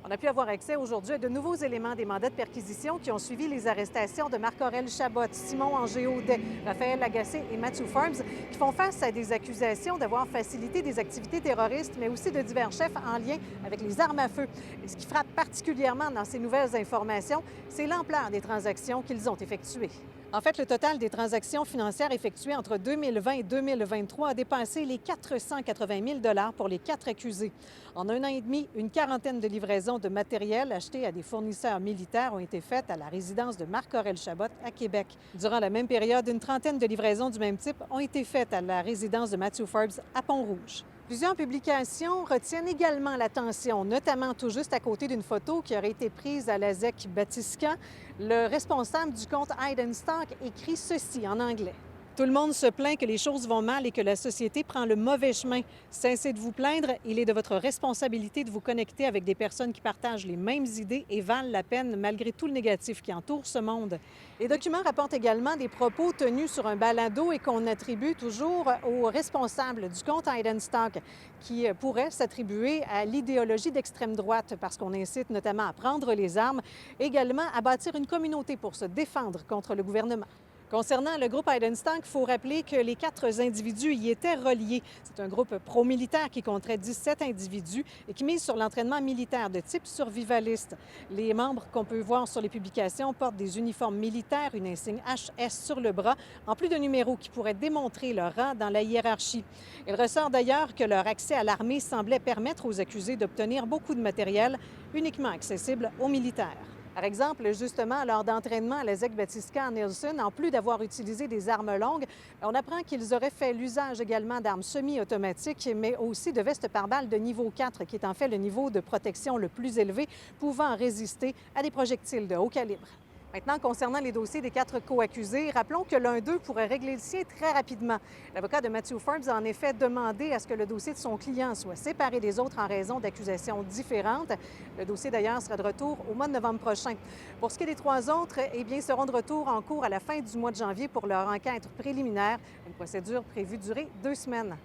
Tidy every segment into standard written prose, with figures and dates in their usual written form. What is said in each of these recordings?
On a pu avoir accès aujourd'hui à de nouveaux éléments des mandats de perquisition qui ont suivi les arrestations de Marc-Aurèle Chabot, Simon Angé-Audet, Raphaël Lagacé et Matthew Forbes, qui font face à des accusations d'avoir facilité des activités terroristes, mais aussi de divers chefs en lien avec les armes à feu. Et ce qui frappe particulièrement dans ces nouvelles informations, c'est l'ampleur des transactions qu'ils ont effectuées. En fait, le total des transactions financières effectuées entre 2020 et 2023 a dépassé les 480 000 pour les 4 accusés. En un an et demi, une quarantaine de livraisons de matériel acheté à des fournisseurs militaires ont été faites à la résidence de Marc-Aurèle Chabot à Québec. Durant la même période, une trentaine de livraisons du même type ont été faites à la résidence de Matthew Forbes à Pont-Rouge. Plusieurs publications retiennent également l'attention, notamment tout juste à côté d'une photo qui aurait été prise à la ZEC Batiscan. Le responsable du compte Hide and Stock écrit ceci en anglais. Tout le monde se plaint que les choses vont mal et que la société prend le mauvais chemin. Cessez de vous plaindre. Il est de votre responsabilité de vous connecter avec des personnes qui partagent les mêmes idées et valent la peine malgré tout le négatif qui entoure ce monde. Les documents rapportent également des propos tenus sur un balado et qu'on attribue toujours aux responsables du compte Hide and Stock, qui pourrait s'attribuer à l'idéologie d'extrême droite parce qu'on incite notamment à prendre les armes, également à bâtir une communauté pour se défendre contre le gouvernement. Concernant le groupe Hide and Stock, il faut rappeler que les 4 individus y étaient reliés. C'est un groupe pro-militaire qui compterait 17 individus et qui mise sur l'entraînement militaire de type survivaliste. Les membres qu'on peut voir sur les publications portent des uniformes militaires, une insigne HS sur le bras, en plus de numéros qui pourraient démontrer leur rang dans la hiérarchie. Il ressort d'ailleurs que leur accès à l'armée semblait permettre aux accusés d'obtenir beaucoup de matériel uniquement accessible aux militaires. Par exemple, justement, lors d'entraînement à la ZEC Batiscan à Nelson, en plus d'avoir utilisé des armes longues, on apprend qu'ils auraient fait l'usage également d'armes semi-automatiques, mais aussi de vestes pare-balles de niveau 4, qui est en fait le niveau de protection le plus élevé, pouvant résister à des projectiles de haut calibre. Maintenant, concernant les dossiers des 4 co-accusés, rappelons que l'un d'eux pourrait régler le sien très rapidement. L'avocat de Matthew Forbes a en effet demandé à ce que le dossier de son client soit séparé des autres en raison d'accusations différentes. Le dossier, d'ailleurs, sera de retour au mois de novembre prochain. Pour ce qui est des 3 autres, eh bien, ils seront de retour en cours à la fin du mois de janvier pour leur enquête préliminaire, une procédure prévue durer 2 semaines.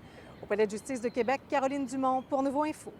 Au Palais de justice de Québec, Caroline Dumont pour Nouveau Info.